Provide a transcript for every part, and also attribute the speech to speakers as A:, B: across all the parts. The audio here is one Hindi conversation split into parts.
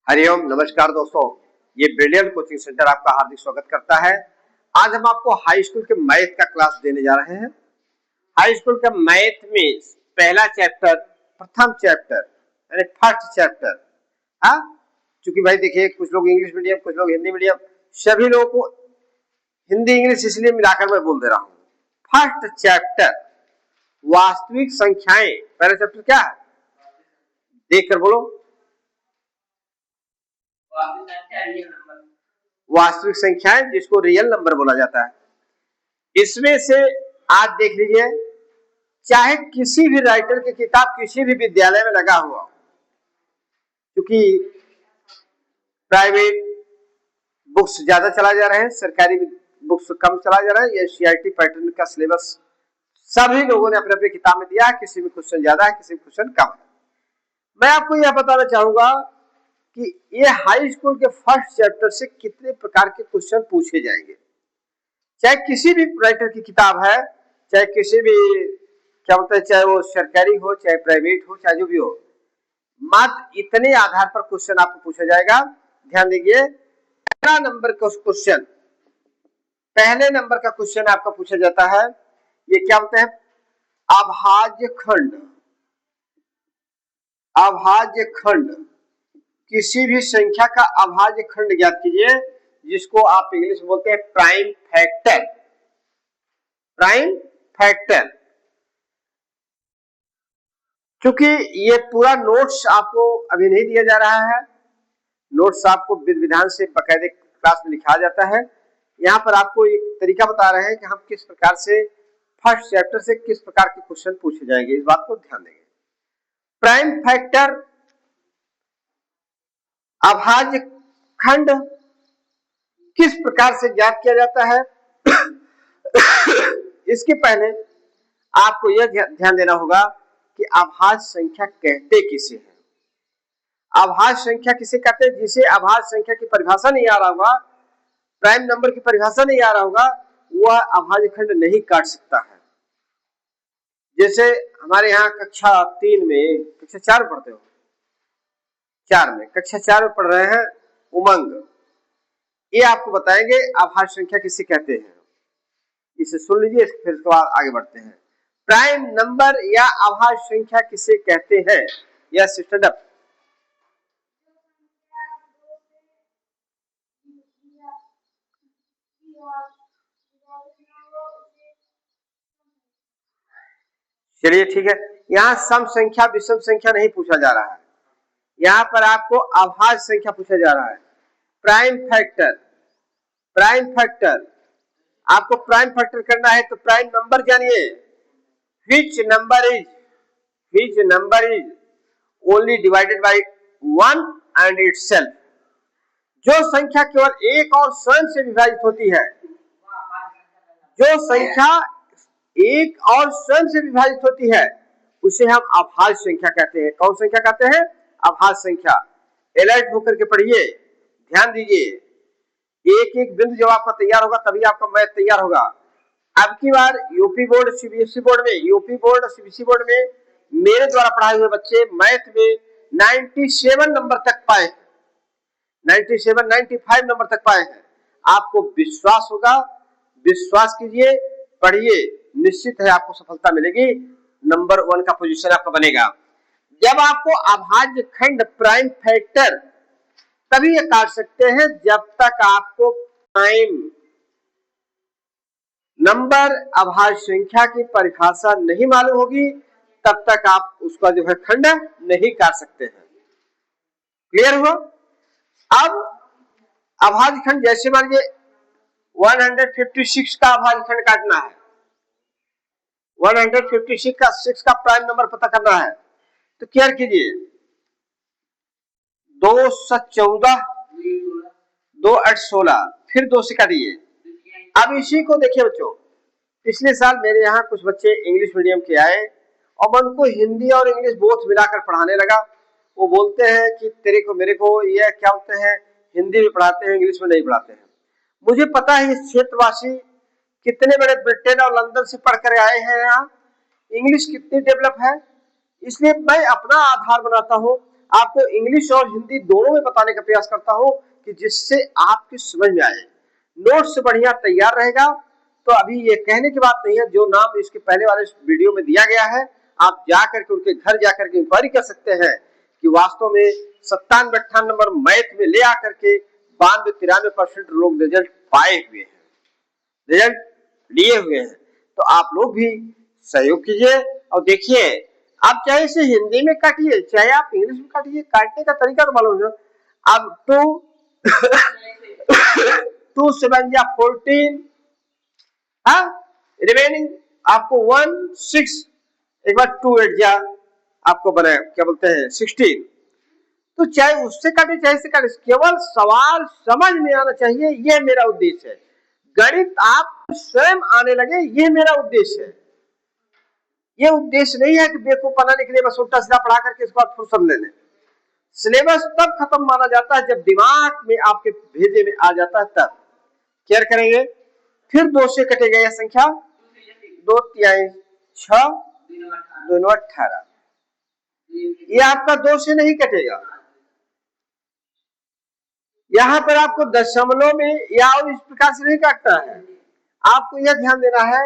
A: हरिओम, नमस्कार दोस्तों। ये ब्रिलियंट कोचिंग सेंटर आपका हार्दिक स्वागत करता है। आज हम आपको हाई स्कूल के मैथ का क्लास देने जा रहे हैं। हाई स्कूल के मैथ में पहला चैप्टर, प्रथम चैप्टर यानी फर्स्ट चैप्टर। हाँ, क्योंकि भाई देखिए, कुछ लोग इंग्लिश मीडियम, कुछ लोग हिंदी मीडियम, सभी लोगों को हिंदी इंग्लिश इसलिए मिलाकर मैं बोल दे रहा हूँ। फर्स्ट चैप्टर वास्तविक संख्याएं। पहला चैप्टर क्या है, देखकर बोलो। वास्तविक संख्याएं, जिसको रियल नंबर बोला जाता है। इसमें से आज देख लीजिए, चाहे किसी भी राइटर की किताब किसी भी विद्यालय में लगा हुआ, क्योंकि प्राइवेट बुक्स ज्यादा चला जा रहे हैं, सरकारी बुक्स कम चला जा रहा है। ये सीआईटी पैटर्न का सिलेबस सभी लोगों ने अपने अपने किताब में दिया है। किसी में क्वेश्चन ज्यादा है, किसी में क्वेश्चन कम है। मैं आपको यह बताना चाहूंगा कि ये हाई स्कूल के फर्स्ट चैप्टर से कितने प्रकार के क्वेश्चन पूछे जाएंगे। चाहे किसी भी राइटर की किताब है, चाहे किसी भी क्या बोलते हैं, चाहे वो सरकारी हो, चाहे प्राइवेट हो, चाहे जो भी हो, मात्र इतने आधार पर क्वेश्चन आपको पूछा जाएगा। ध्यान दीजिए, पहला नंबर का क्वेश्चन, पहले नंबर का क्वेश्चन आपका पूछा जाता है। ये क्या बोलते हैं, अभाज्य खंड। अभाज्य खंड, किसी भी संख्या का अभाज्य खंड ज्ञात कीजिए, जिसको आप इंग्लिश में बोलते हैं प्राइम फैक्टर। Prime factor. क्योंकि ये पूरा नोट्स आपको अभी नहीं दिया जा रहा है, नोट्स आपको विधि विधान से बकायदे क्लास में लिखा जाता है। यहाँ पर आपको एक तरीका बता रहे हैं कि हम किस प्रकार से फर्स्ट चैप्टर से किस प्रकार के क्वेश्चन पूछे जाएंगे, इस बात को ध्यान देंगे। प्राइम फैक्टर, अभाज्य खंड किस प्रकार से ज्ञात किया जाता है, इसके पहले आपको यह ध्यान देना होगा कि अभाज्य संख्या कहते किसे हैं। अभाज्य संख्या किसे कहते हैं, जिसे अभाज्य संख्या की परिभाषा नहीं आ रहा होगा, प्राइम नंबर की परिभाषा नहीं आ रहा होगा, वह अभाज्य खंड नहीं काट सकता है। जैसे हमारे यहाँ कक्षा 3 में, कक्षा 4 में पढ़ते हो, 4 में, कक्षा 4 में पढ़ रहे हैं उमंग, ये आपको बताएंगे अभाज्य संख्या किसे कहते हैं। इसे सुन लीजिए, फिर उसके बाद आगे बढ़ते हैं। प्राइम नंबर या अभाज्य संख्या किसे कहते हैं, या स्टैंड अप। चलिए ठीक है, यहाँ सम संख्या विषम संख्या नहीं पूछा जा रहा है, यहाँ पर आपको अभाज्य संख्या पूछा जा रहा है। प्राइम फैक्टर, प्राइम फैक्टर, आपको प्राइम फैक्टर करना है तो प्राइम नंबर जानिए। which number is only divided by 1 and itself। जो संख्या केवल एक और स्वयं से विभाजित होती है, जो संख्या एक और स्वयं से विभाजित होती है, उसे हम अभाज्य संख्या कहते हैं। कौन संख्या कहते हैं, अभाज्य संख्या। अलर्ट होकर के पढ़िए, ध्यान दीजिए, एक एक बिंदु जब आपका तैयार होगा तभी आपका मैथ तैयार होगा। अब की बार यूपी बोर्ड, सीबीएसई बोर्ड में, यूपी बोर्ड और सीबीएसई बोर्ड में मेरे द्वारा पढ़ाए हुए बच्चे मैथ में 97 नंबर तक पाए, 97, 95 नंबर तक पाए हैं। आपको विश्वास होगा, विश्वास कीजिए, पढ़िए, निश्चित है आपको सफलता मिलेगी, नंबर 1 का पोजीशन आपका बनेगा। जब आपको अभाज्य खंड प्राइम फैक्टर तभी ये काट सकते हैं जब तक आपको प्राइम नंबर अभाज्य संख्या की परिभाषा नहीं मालूम होगी, तब तक आप उसका जो है खंड नहीं काट सकते हैं। क्लियर हुआ। अब अभाज्य खंड, जैसे मान लीजिए 156 का अभाज्य खंड काटना है, 156 का 6 का प्राइम नंबर पता करना है, तो क्या कीजिए, 214, 2 8 16, फिर 2 से काटिए। अब इसी को देखिए बच्चों, पिछले साल मेरे यहाँ कुछ बच्चे इंग्लिश मीडियम के आए और मैं उनको हिंदी और इंग्लिश बोथ मिलाकर पढ़ाने लगा। वो बोलते हैं कि तेरे को मेरे को ये क्या होते हैं, हिंदी में पढ़ाते हैं, इंग्लिश में नहीं पढ़ाते हैं। मुझे पता है इस क्षेत्रवासी कितने बड़े ब्रिटेन और लंदन से पढ़कर आए हैं, यहाँ इंग्लिश कितनी डेवलप है, इसलिए मैं अपना आधार बनाता हूँ, आपको इंग्लिश और हिंदी दोनों में बताने का प्रयास करता हूं कि जिससे आपकी समझ में आए। नोट्स बढ़िया तैयार रहेगा। तो अभी ये कहने की बात नहीं है, जो नाम इसके पहले वाले वीडियो में दिया गया है आप जाकर के उनके घर जाकर के इंक्वायरी कर सकते हैं कि वास्तव में 97-98 नंबर मैथ में ले आकर के 92-93% लोग रिजल्ट पाए हुए हैं, रिजल्ट लिए हुए हैं। तो आप लोग भी सहयोग कीजिए और देखिए, आप चाहे इसे हिंदी में काटिए चाहे आप इंग्लिश में काटिए, काटने का तरीका तो मालूम है। अब 2 7 या 14, रिमेनिंग आपको 1 6, एक बार 2 8 जा आपको बने क्या बोलते हैं 16। तो चाहे उससे काटे चाहे से काटे, केवल सवाल समझ में आना चाहिए, यह मेरा उद्देश्य है। गणित आप स्वयं आने लगे, यह मेरा उद्देश्य है। यह उद्देश्य नहीं है कि बेवकूफ बनाने के लिए बस उल्टा सीधा पढ़ा करके इसके बाद फुर्सत ले लें। सिलेबस तब खत्म माना जाता है जब दिमाग में आपके भेजे में आ जाता है, तब केयर करेंगे। फिर 2 से कटेगा यह संख्या, 2 3 6 2 9 18। यह आपका 2 से नहीं कटेगा, यहां पर आपको दशमलव में या इस प्रकार से नहीं काटना है। आपको यह ध्यान देना है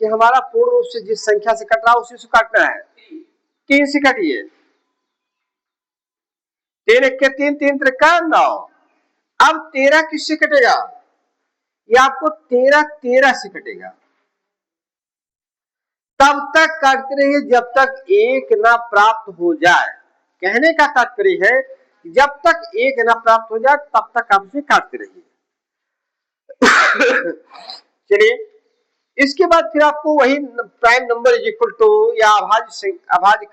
A: कि हमारा पूर्ण रूप से जिस संख्या से कट रहा है उसी से काटना है। 3 से काटिए, 3 1 3 3 3 9। अब 13 किससे कटेगा? ये आपको 13 से कटेगा। तब तक काटते रहिए जब तक 1 ना प्राप्त हो जाए। कहने का तात्पर्य है जब तक 1 ना प्राप्त हो जाए तब तक आप इसे काटते रहिए। चलिए, इसके बाद फिर आपको वही prime number is equal to या अभाज्य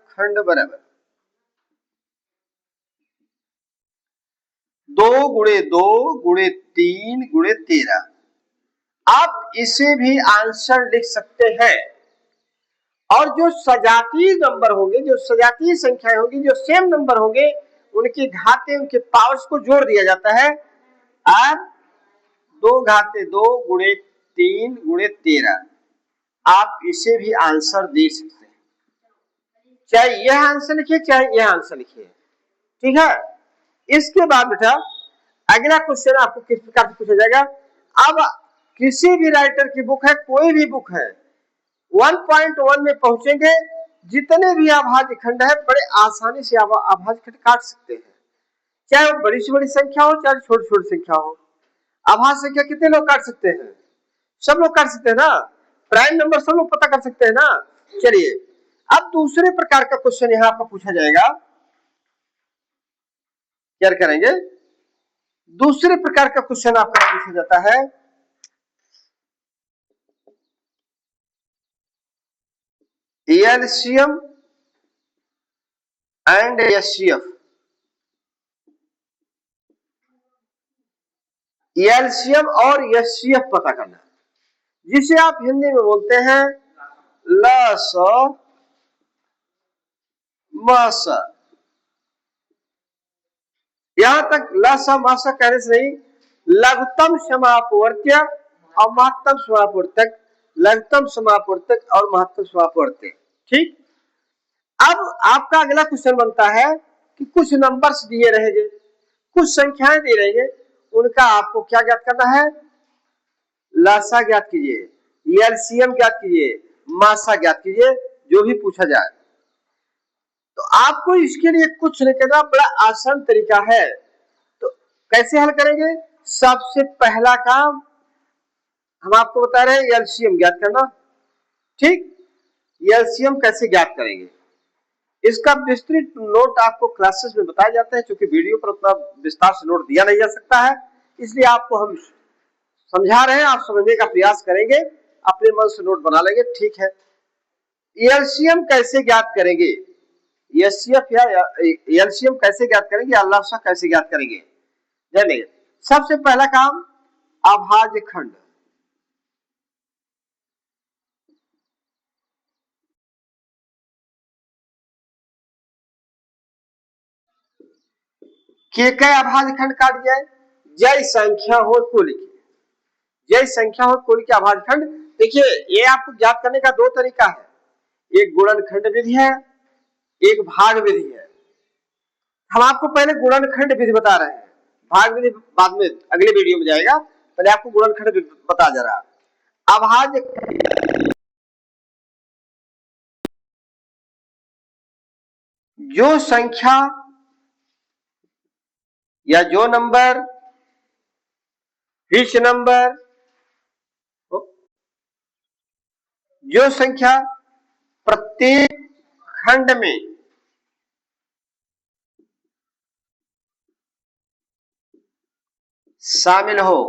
A: खंड बराबर 2 गुणे 2 गुणे 3 गुणे 13। आप इसे भी आंसर लिख सकते हैं। और जो सजातीय नंबर होंगे, जो सजातीय संख्याएं होंगी, जो सेम नंबर होंगे, उनकी घातें, उनके पावर्स को जोड़ दिया जाता है और 2 घाते 2 गुणे 3 गुणे 13। आप इसे भी आंसर दे सकते हैं, चाहे यह आंसर लिखिए चाहे यह आंसर लिखिए। ठीक है। इसके बाद बेटा अगला क्वेश्चन आपको किस प्रकार से पूछा जाएगा। अब किसी भी राइटर की बुक है, कोई भी बुक है, 1.1 में पहुंचेंगे, जितने भी अभाज्य खंड है बड़े आसानी से अभाज्य खंड काट सकते हैं, चाहे वो बड़ी से बड़ी संख्या हो चाहे छोटी छोटी संख्या हो। अभाज्य संख्या कितने लोग काट सकते हैं? सब लोग काट सकते हैं ना। प्राइम नंबर सब लोग पता कर सकते हैं ना। चलिए, अब दूसरे प्रकार का क्वेश्चन यहां आपको पूछा जाएगा। क्या करेंगे? दूसरे प्रकार का क्वेश्चन आपका पूछा जाता है, एलसीएम एंड एचसीएफ। एलसीएम और एचसीएफ पता करना, जिसे आप हिंदी में बोलते हैं लस मस। यहां तक लस मस कहने से नहीं, लघुत्तम समापवर्त्य और महत्तम समापवर्तक, लघुत्तम समापवर्तक और महत्तम समापवर्तक। ठीक। अब आपका अगला क्वेश्चन बनता है कि कुछ नंबर्स दिए रहेंगे, कुछ संख्याएं दी रहेंगे, उनका आपको क्या ज्ञात करना है? लसा ज्ञात कीजिए, एलसीएम ज्ञात कीजिए, मासा ज्ञात कीजिए, जो भी पूछा जाए। तो आपको इसके लिए कुछ नहीं करना, बड़ा आसान तरीका है। तो कैसे हल करेंगे? सबसे पहला काम हम आपको बता रहे हैं, एलसीएम ज्ञात करना। ठीक। एलसीएम कैसे ज्ञात करेंगे इसका विस्तृत नोट आपको क्लासेस में बताया जाता है, क्योंकि वीडियो पर उतना विस्तार से नोट दिया नहीं जा सकता है, इसलिए आपको हम समझा रहे हैं, आप समझने का प्रयास करेंगे, अपने मन से नोट बना लेंगे। ठीक है। एलसीएम कैसे ज्ञात करेंगे, एचसीएफ या एलसीएम कैसे ज्ञात करेंगे, लसा कैसे ज्ञात करेंगे? जानिए, सबसे पहला काम अभाज्य खंड। क्या अभाज्य खंड काट जाए? जय संख्या हो को लिखिए, जय संख्या हो को लिखिए अभाज्य खंड। देखिए, ये आपको ज्ञात करने का 2 तरीका है। एक गुणनखंड विधि है एक भाग विधि है। हम आपको पहले गुणनखंड विधि बता रहे हैं, भाग विधि बाद में अगले वीडियो में जाएगा, पहले आपको गुणनखंड विधि बता जा रहा। अभाज्य जो संख्या या जो नंबर, विच नंबर, जो संख्या प्रत्येक खंड में शामिल हो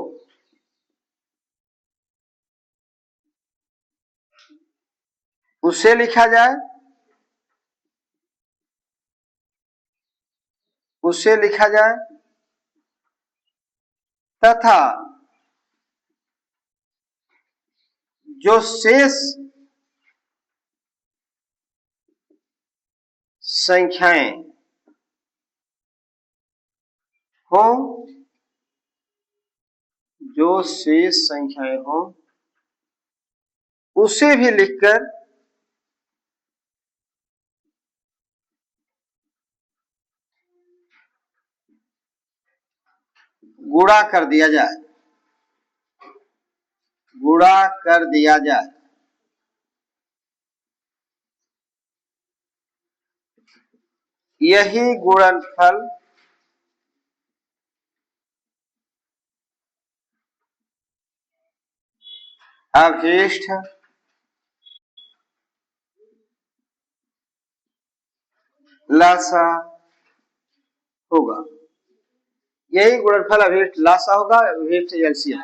A: उसे लिखा जाए, उसे लिखा जाए तथा जो शेष संख्याएं हो, जो शेष संख्याएं हो उसे भी लिखकर गुणा कर दिया जाए, गुणा कर दिया जाए। यही गुणनफल अवशिष्ट लासा होगा, यही गुणनफल अवशिष्ट लासा होगा, अवशिष्ट एलसीएम।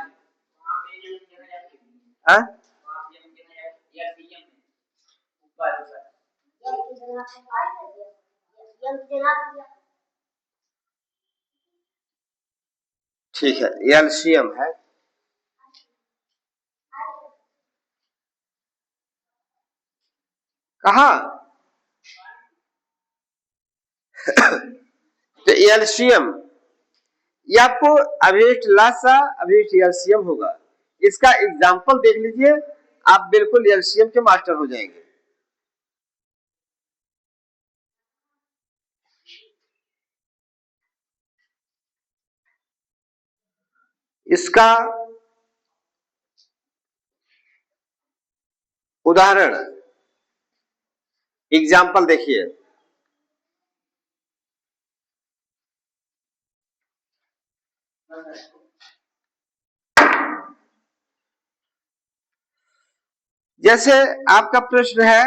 A: ठीक है, एलसीएम है। कहा तो एलसीएम, ये आपको अवशिष्ट लासा अवशिष्ट एलसीएम होगा। इसका एग्जाम्पल देख लीजिए, आप बिल्कुल एलसीएम के मास्टर हो जाएंगे। इसका उदाहरण एग्जाम्पल देखिए, जैसे आपका प्रश्न है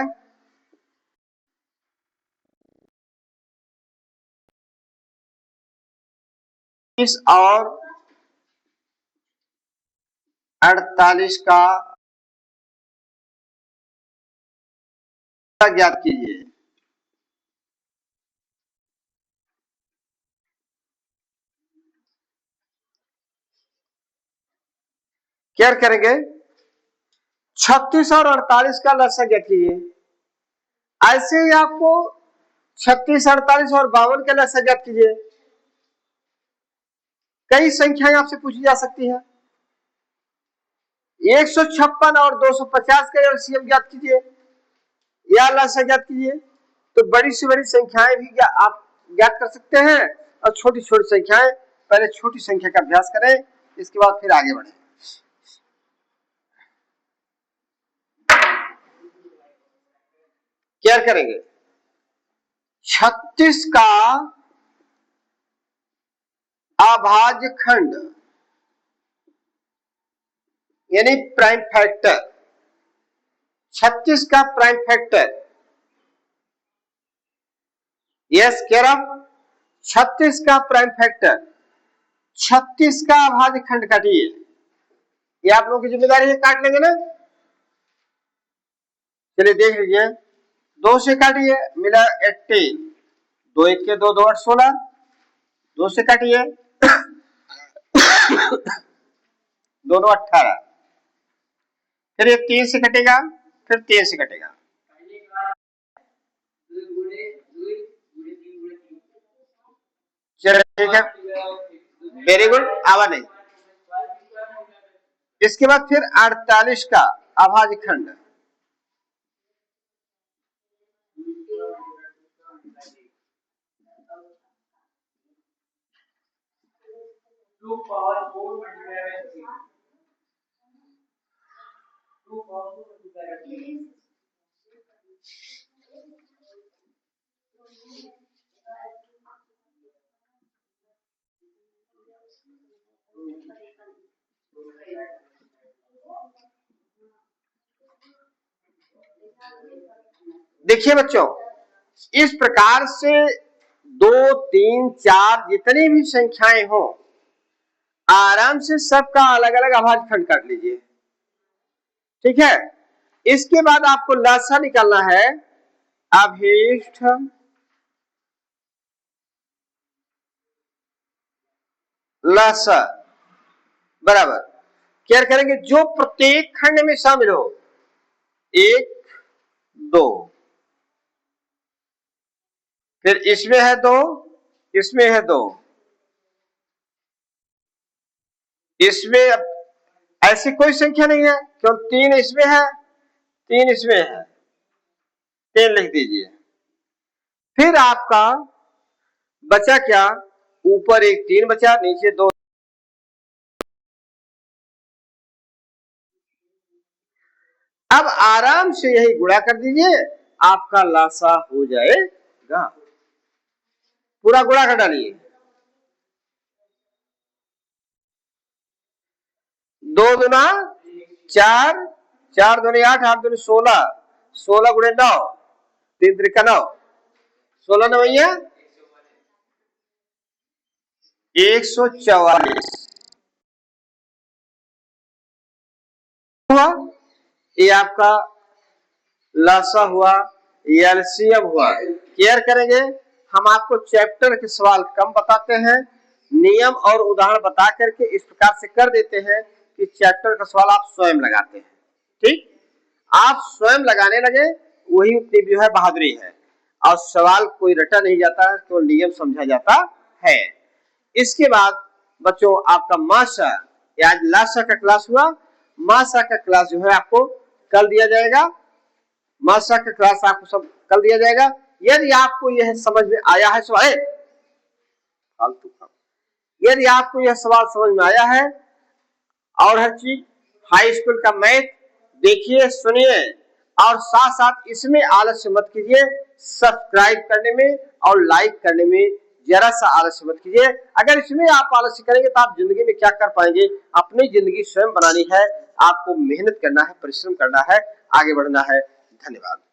A: इस और 48 का ज्ञात कीजिए। क्या करेंगे, 36 और 48 का लसा ज्ञात कीजिए। ऐसे ही आपको 36, 48 और 52 का लसा ज्ञात कीजिए। कई संख्याएं आपसे पूछी जा सकती है। 156 और 250 का एलसीएम ज्ञात कीजिए या लसा ज्ञात कीजिए। तो बड़ी से बड़ी संख्याएं भी आप ज्ञात कर सकते हैं, और छोटी छोटी संख्याएं, पहले छोटी संख्या का अभ्यास करें, इसके बाद फिर आगे बढ़ें। क्या करेंगे, 36 का अभाज्य खंड यानी प्राइम फैक्टर, 36 का प्राइम फैक्टर, यस कह रहा हूं, 36 का प्राइम फैक्टर, 36 का अभाज्य खंड काटिए। ये आप लोगों की जिम्मेदारी है, काट लेंगे ना। चलिए देख लीजिए, 2 से काटिए, मिला 18, 2 1 के 2, 2 8 16, 2 से काटिए दोनों 18, फिर ये 3 से कटेगा, फिर 3 से कटेगा, चलिए ठीक है, वेरी गुड, आवा नहीं। इसके बाद फिर 48 का अभाज्य खंड, 2 power 4 multiply by 3 2 power 4 multiply by 3 देखिए बच्चों, इस प्रकार से 2, 3, 4 जितनी भी संख्याएं हो, आराम से सबका अलग अलग अभाज्यखंड काट लीजिए। ठीक है, इसके बाद आपको लसा निकालना है। अभीष्ट लसा बराबर क्या करेंगे, जो प्रत्येक खंड में शामिल हो, 1, 2, फिर इसमें है 2, इसमें है 2, इसमें ऐसी कोई संख्या नहीं है, केवल 3 इसमें है, 3 इसमें है, 3 लिख दीजिए। फिर आपका बचा क्या, ऊपर एक 3 बचा, नीचे 2। अब आराम से यही गुणा कर दीजिए, आपका लासा हो जाएगा। पूरा गुणा कर डालिए। 2 दूना 4, 4 दूनी 8, 8 दूनी 16, 16 गुणे 9, 3 त्रिका 9, 16 9 144 हुआ। ये आपका लासा हुआ, एलसीएम हुआ। केयर करेंगे, हम आपको चैप्टर के सवाल कम बताते हैं, नियम और उदाहरण बता करके इस प्रकार से कर देते हैं कि चैप्टर का सवाल आप स्वयं लगाते हैं। ठीक, आप स्वयं लगाने लगे, वही उतनी जो है बहादुरी है। और सवाल कोई रटा नहीं जाता, तो नियम समझा जाता है। इसके बाद बच्चों आपका मासा, आज लासा का क्लास हुआ, मासा का क्लास जो है आपको कल दिया जाएगा। मासा का क्लास आपको सब कल दिया जाएगा। यदि आपको यह समझ में आया है सवाल, फालतू काम, यदि आपको यह सवाल समझ में आया है और हर चीज हाई स्कूल का मैथ देखिए, सुनिए, और साथ साथ इसमें आलस्य मत कीजिए। सब्सक्राइब करने में और लाइक करने में जरा सा आलस्य मत कीजिए। अगर इसमें आप आलस्य करेंगे तो आप जिंदगी में क्या कर पाएंगे। अपनी जिंदगी स्वयं बनानी है, आपको मेहनत करना है, परिश्रम करना है, आगे बढ़ना है। धन्यवाद।